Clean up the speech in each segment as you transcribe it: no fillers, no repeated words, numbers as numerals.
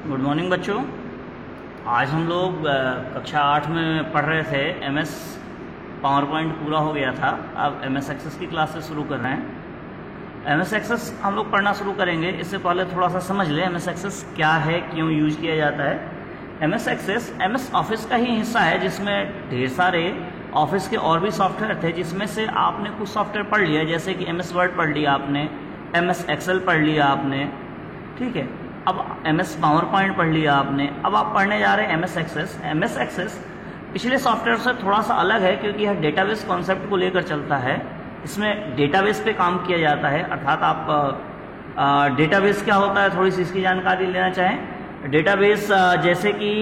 Good morning बच्चों। आज हम लोग कक्षा 8 में पढ़ रहे थे। एमएस पावर पॉइंट पूरा हो गया था, अब एमएस एक्सेस की क्लासेस शुरू कर रहे हैं। एमएस एक्सेस हम लोग पढ़ना शुरू करेंगे, इससे पहले थोड़ा सा समझ लें एमएस एक्सेस क्या है, क्यों यूज किया जाता है। एमएस एक्सेस एमएस ऑफिस का ही हिस्सा है, जिसमें ढेर सारे ऑफिस के और भी सॉफ्टवेयर थे, जिसमें से आपने कुछ सॉफ्टवेयर पढ़ लिया, जैसे कि एमएस वर्ड पढ़ लिया आपने, एमएस एक्सेल पढ़ लिया आपने, ठीक है। अब एमएस पावर पॉइंट पढ़ लिया आपने, अब आप पढ़ने जा रहे हैं एमएस एक्सेस। एमएस एक्सेस पिछले सॉफ्टवेयर से थोड़ा सा अलग है, क्योंकि यह डेटाबेस कॉन्सेप्ट को लेकर चलता है। इसमें डेटाबेस पे काम किया जाता है, अर्थात आप डेटाबेस क्या होता है थोड़ी सी इसकी जानकारी लेना चाहें। डेटाबेस जैसे कि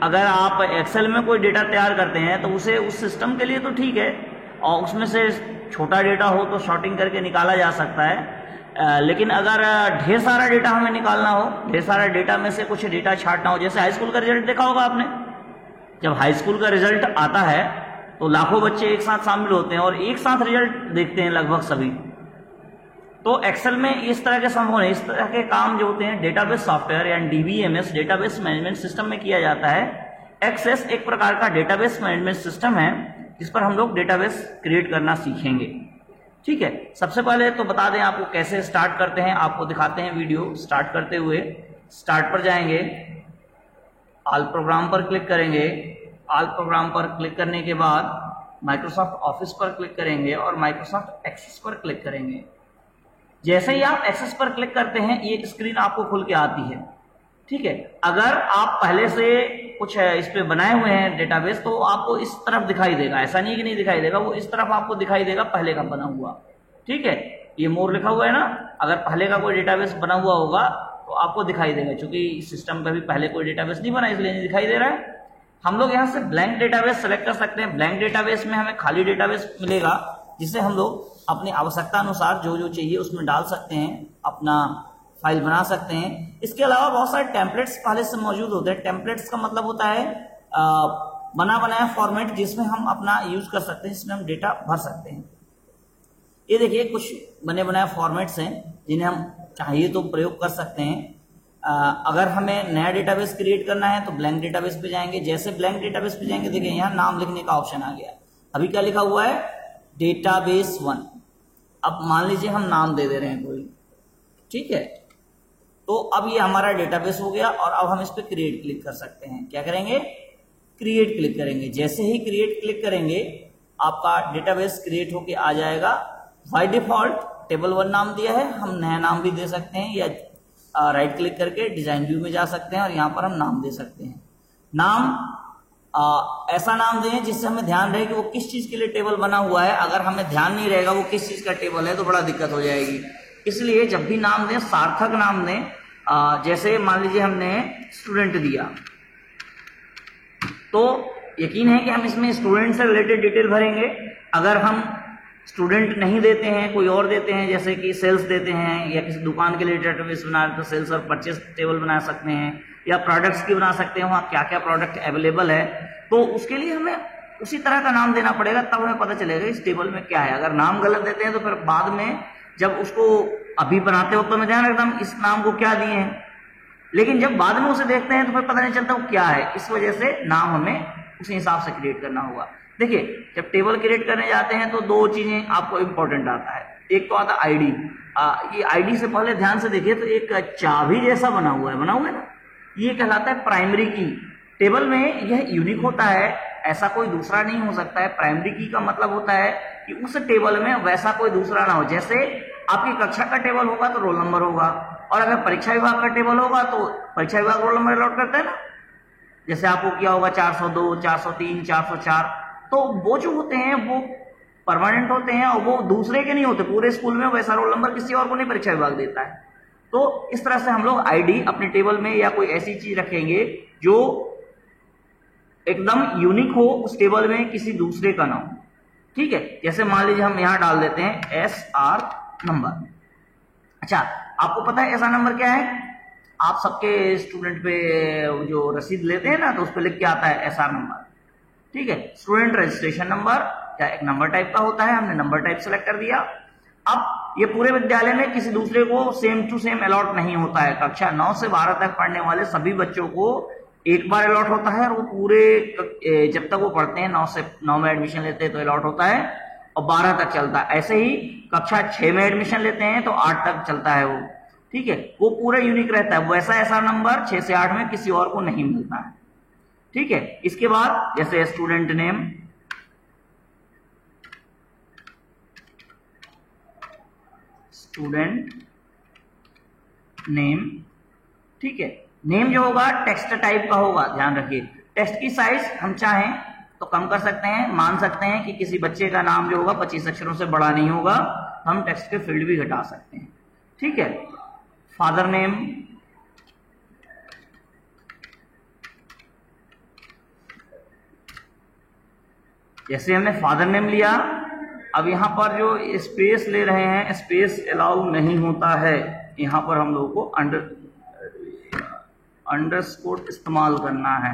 अगर आप एक्सेल में कोई डेटा तैयार करते हैं तो उसे उस सिस्टम के लिए तो ठीक है, और उसमें से छोटा डेटा हो तो शॉर्टिंग करके निकाला जा सकता है। लेकिन अगर ढेर सारा डेटा हमें निकालना हो, ढेर सारा डेटा में से कुछ डेटा छांटना हो, जैसे हाई स्कूल का रिजल्ट देखा होगा आपने। जब हाई स्कूल का रिजल्ट आता है तो लाखों बच्चे एक साथ शामिल होते हैं और एक साथ रिजल्ट देखते हैं लगभग सभी। तो एक्सेल में इस तरह के संभव नहीं, इस तरह के काम जो होते हैं डेटाबेस सॉफ्टवेयर या डीबीएमएस डेटाबेस मैनेजमेंट सिस्टम में किया जाता है। एक्सेस एक प्रकार का डेटाबेस मैनेजमेंट सिस्टम है, जिस पर हम लोग डेटाबेस क्रिएट करना सीखेंगे, ठीक है। सबसे पहले तो बता दें आपको कैसे स्टार्ट करते हैं, आपको दिखाते हैं वीडियो। स्टार्ट करते हुए स्टार्ट पर जाएंगे, ऑल प्रोग्राम पर क्लिक करेंगे। ऑल प्रोग्राम पर क्लिक करने के बाद माइक्रोसॉफ्ट ऑफिस पर क्लिक करेंगे और माइक्रोसॉफ्ट एक्सेस पर क्लिक करेंगे। जैसे ही आप एक्सेस पर क्लिक करते हैं ये स्क्रीन आपको खुल के आती है, ठीक है। अगर आप पहले से कुछ इस पे बनाए हुए हैं डेटाबेस तो आपको इस तरफ दिखाई देगा, ऐसा नहीं कि नहीं दिखाई देगा, वो इस तरफ आपको दिखाई देगा पहले का बना हुआ, ठीक है। ये मोर लिखा हुआ है ना, अगर पहले का कोई डेटाबेस बना हुआ होगा तो आपको दिखाई देगा। चूंकि सिस्टम पे भी पहले कोई डेटाबेस नहीं बना इसलिए नहीं दिखाई दे रहा है। हम लोग यहाँ से ब्लैंक डेटाबेस सेलेक्ट कर सकते हैं। ब्लैंक डेटाबेस में हमें खाली डेटाबेस मिलेगा, जिससे हम लोग अपनी आवश्यकता अनुसार जो जो चाहिए उसमें डाल सकते हैं, अपना फाइल बना सकते हैं। इसके अलावा बहुत सारे टेम्पलेट्स पहले से मौजूद होते हैं। टेम्पलेट्स का मतलब होता है बना बनाया फॉर्मेट, जिसमें हम अपना यूज कर सकते हैं, जिसमें हम डेटा भर सकते हैं। ये देखिए कुछ बने बनाए फॉर्मेट्स हैं जिन्हें हम चाहिए तो प्रयोग कर सकते हैं। अगर हमें नया डेटाबेस क्रिएट करना है तो ब्लैंक डेटाबेस पे जाएंगे। जैसे ब्लैंक डेटाबेस पे जाएंगे, देखिए यहाँ नाम लिखने का ऑप्शन आ गया। अभी क्या लिखा हुआ है, डेटाबेस 1। अब मान लीजिए हम नाम दे दे रहे हैं कोई, ठीक है। तो अब ये हमारा डेटाबेस हो गया और अब हम इस पे क्रिएट क्लिक कर सकते हैं। क्या करेंगे, क्रिएट क्लिक करेंगे। जैसे ही क्रिएट क्लिक करेंगे आपका डेटाबेस क्रिएट होके आ जाएगा। बाय डिफॉल्ट टेबल 1 नाम दिया है, हम नया नाम भी दे सकते हैं, या राइट क्लिक करके डिजाइन व्यू में जा सकते हैं और यहाँ पर हम नाम दे सकते हैं। नाम ऐसा नाम दें जिससे हमें ध्यान रहे कि वो किस चीज के लिए टेबल बना हुआ है। अगर हमें ध्यान नहीं रहेगा वो किस चीज का टेबल है तो बड़ा दिक्कत हो जाएगी। इसलिए जब भी नाम दें सार्थक नाम दें। जैसे मान लीजिए हमने स्टूडेंट दिया, तो यकीन है कि हम इसमें स्टूडेंट से रिलेटेड डिटेल भरेंगे। अगर हम स्टूडेंट नहीं देते हैं, कोई और देते हैं, जैसे कि सेल्स देते हैं या किसी दुकान के लिए डेटाबेस बना रहे तो सेल्स और परचेस टेबल बना सकते हैं, या प्रोडक्ट्स की बना सकते हैं, वहाँ क्या क्या प्रोडक्ट अवेलेबल है, तो उसके लिए हमें उसी तरह का नाम देना पड़ेगा, तब हमें पता चलेगा इस टेबल में क्या है। अगर नाम गलत देते हैं तो फिर बाद में जब उसको अभी बनाते हो तो मैं ध्यान रखता हूँ इस नाम को क्या दिए हैं, लेकिन जब बाद में उसे देखते हैं तो फिर पता नहीं चलता वो क्या है। इस वजह से नाम हमें उसी हिसाब से क्रिएट करना होगा। देखिए जब टेबल क्रिएट करने जाते हैं तो दो चीजें आपको इंपॉर्टेंट आता है। एक तो आता है आईडी। ये आईडी से पहले ध्यान से देखिए तो एक चाबी जैसा बना हुआ है ना, ये कहलाता है प्राइमरी की। टेबल में यह यूनिक होता है, ऐसा कोई दूसरा नहीं हो सकता है। प्राइमरी की का मतलब होता है कि उस टेबल में वैसा कोई दूसरा ना हो। जैसे आपकी कक्षा का टेबल होगा तो रोल नंबर होगा, और अगर परीक्षा विभाग का टेबल होगा तो परीक्षा विभाग रोल नंबर अलॉट करता है ना। जैसे आपको किया होगा 402, 403, 404, तो वो जो होते हैं वो परमानेंट होते हैं और वो दूसरे के नहीं होते पूरे स्कूल में। वैसा रोल नंबर किसी और को नहीं परीक्षा विभाग देता है। तो इस तरह से हम लोग आईडी अपने टेबल में या कोई ऐसी चीज रखेंगे जो एकदम यूनिक हो, उस टेबल में किसी दूसरे का ना हो, ठीक है। जैसे मान लीजिए हम यहां डाल देते हैं SR नंबर। अच्छा, आपको पता है SR नंबर क्या है? आप सबके स्टूडेंट पे जो रसीद लेते हैं ना तो उस पर लिख के आता है SR नंबर, ठीक है। स्टूडेंट रजिस्ट्रेशन नंबर क्या एक नंबर टाइप का होता है, हमने नंबर टाइप सेलेक्ट कर दिया। अब ये पूरे विद्यालय में किसी दूसरे को सेम टू सेम अलॉट नहीं होता है। कक्षा 9 से 12 तक पढ़ने वाले सभी बच्चों को एक बार अलॉट होता है और वो पूरे जब तक वो पढ़ते हैं 9 में एडमिशन लेते हैं तो अलॉट होता है और 12 तक चलता है। ऐसे ही कक्षा 6 में एडमिशन लेते हैं तो 8 तक चलता है वो, ठीक है, वो पूरा यूनिक रहता है। वैसा ऐसा नंबर 6 से 8 में किसी और को नहीं मिलता है, ठीक है। इसके बाद जैसे स्टूडेंट नेम, ठीक है। नेम जो होगा टेक्स्ट टाइप का होगा, ध्यान रखिए। टेक्स्ट की साइज हम चाहें तो कम कर सकते हैं, मान सकते हैं कि किसी बच्चे का नाम जो होगा 25 अक्षरों से बड़ा नहीं होगा, हम टेक्स्ट के फील्ड भी घटा सकते हैं, ठीक है। फादर नेम, जैसे हमने फादर नेम लिया, अब यहां पर जो स्पेस ले रहे हैं, स्पेस अलाउ नहीं होता है, यहां पर हम लोग को अंडरस्कोर इस्तेमाल करना है,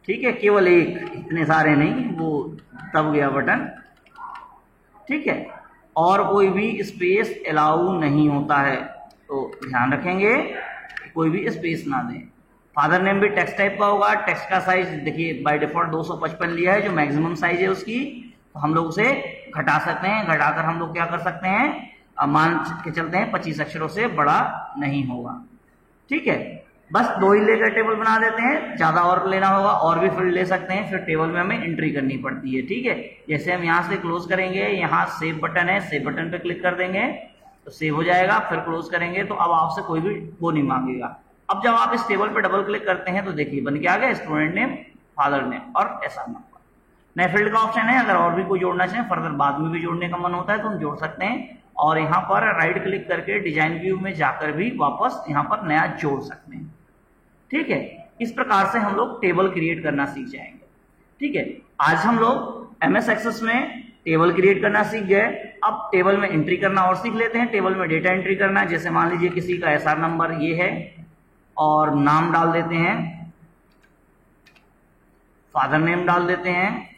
ठीक है। केवल एक, इतने सारे नहीं, वो दब गया बटन, ठीक है। और कोई भी स्पेस अलाउ नहीं होता है, तो ध्यान रखेंगे कोई भी स्पेस ना दें। फादर नेम भी टेक्स्ट टाइप का होगा। टेक्स्ट का साइज देखिए बाय डिफॉल्ट 255 लिया है, जो मैक्सिमम साइज है उसकी, तो हम लोग उसे घटा सकते हैं। घटाकर हम लोग क्या कर सकते हैं, मान के चलते हैं 25 अक्षरों से बड़ा नहीं होगा, ठीक है। बस 2 ही लेकर टेबल बना देते हैं, ज्यादा और लेना होगा और भी फील्ड ले सकते हैं, फिर टेबल में हमें एंट्री करनी पड़ती है, ठीक है। जैसे हम यहाँ से क्लोज करेंगे, यहाँ सेव बटन है, सेव बटन पे क्लिक कर देंगे तो सेव हो जाएगा, फिर क्लोज करेंगे तो अब आपसे कोई भी वो नहीं मांगेगा। अब जब आप इस टेबल पे डबल क्लिक करते हैं तो देखिए बन के आ गया स्टूडेंट नेम, फादर नेम और ऐसा नंबर। नए फील्ड का ऑप्शन है, अगर और भी कोई जोड़ना चाहें, फर्दर बाद में भी जोड़ने का मन होता है तो हम जोड़ सकते हैं। और यहाँ पर राइट क्लिक करके डिजाइन व्यू में जाकर भी वापस यहाँ पर नया जोड़ सकते हैं, ठीक है। इस प्रकार से हम लोग टेबल क्रिएट करना सीख जाएंगे, ठीक है। आज हम लोग MS एक्सेस में टेबल क्रिएट करना सीख गए। अब टेबल में एंट्री करना और सीख लेते हैं। टेबल में डेटा एंट्री करना, जैसे मान लीजिए किसी का SR नंबर ये है और नाम डाल देते हैं, फादर नेम डाल देते हैं,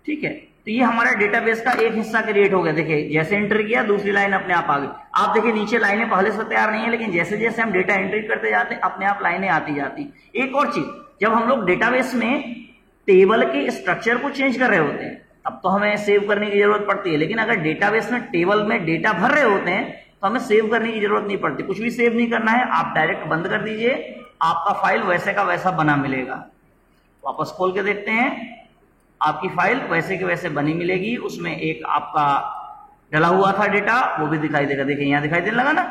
ठीक है। तो ये हमारा डेटाबेस का एक हिस्सा क्रिएट हो गया। देखिए जैसे एंटर किया दूसरी लाइन अपने आप आ गई। आप देखिए नीचे लाइनें पहले से तैयार नहीं है, लेकिन जैसे जैसे हम डेटा एंट्री करते जाते हैं अपने आप लाइनें आती जाती। एक और चीज, जब हम लोग डेटाबेस में टेबल के स्ट्रक्चर को चेंज कर रहे होते हैं तब तो हमें सेव करने की जरूरत पड़ती है, लेकिन अगर डेटाबेस में टेबल में डेटा भर रहे होते हैं तो हमें सेव करने की जरूरत नहीं पड़ती। कुछ भी सेव नहीं करना है, आप डायरेक्ट बंद कर दीजिए, आपका फाइल वैसे का वैसा बना मिलेगा। वापस खोल के देखते हैं, आपकी फाइल वैसे के वैसे बनी मिलेगी। उसमें एक आपका डला हुआ था डेटा, वो भी दिखाई देगा। देखिए यहाँ दिखाई देने लगा ना।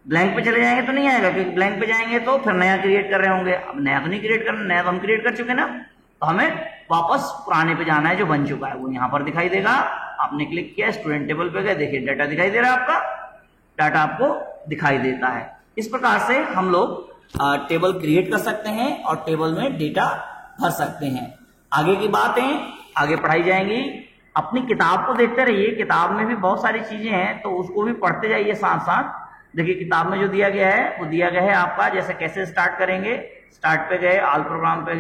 ब्लैंक पे चले जाएंगे तो नहीं आएगा, क्योंकि ब्लैंक पे जाएंगे तो फिर नया क्रिएट कर रहे होंगे। अब नया तो नहीं क्रिएट करना, नया तो हम क्रिएट कर चुके ना, तो हमें वापस पुराने पे जाना है जो बन चुका है, वो यहाँ पर दिखाई देगा। आपने क्लिक किया, स्टूडेंट टेबल पे गए, देखिए डाटा दिखाई दे रहा है, आपका डाटा आपको दिखाई देता है। इस प्रकार से हम लोग टेबल क्रिएट कर सकते हैं और टेबल में डेटा भर सकते हैं। आगे की बातें आगे पढ़ाई जाएंगी। अपनी किताब को देखते रहिए, किताब में भी बहुत सारी चीजें हैं तो उसको भी पढ़ते जाइए साथ साथ। देखिए किताब में जो दिया गया है वो दिया गया है आपका, जैसे कैसे स्टार्ट करेंगे। स्टार्ट पे गए, ऑल प्रोग्राम पे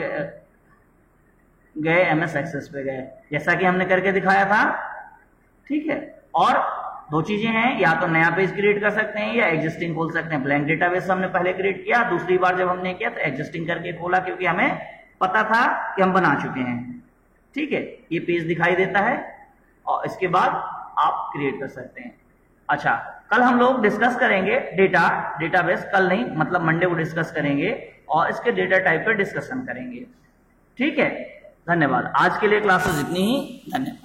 गए, MS एक्सेस पे गए, जैसा कि हमने करके दिखाया था, ठीक है। और 2 चीजें हैं, या तो नया पेज क्रिएट कर सकते हैं या एग्जिस्टिंग खोल सकते हैं। ब्लैंक डेटाबेस हमने पहले क्रिएट किया, दूसरी बार जब हमने किया तो एग्जिस्टिंग करके खोला, क्योंकि हमें पता था कि हम बना चुके हैं, ठीक है। ये पेज दिखाई देता है और इसके बाद आप क्रिएट कर सकते हैं। अच्छा, कल हम लोग डिस्कस करेंगे डेटाबेस, कल नहीं मतलब मंडे को डिस्कस करेंगे और इसके डेटा टाइप पे डिस्कशन करेंगे, ठीक है। धन्यवाद। आज के लिए क्लासेस इतनी ही, धन्यवाद।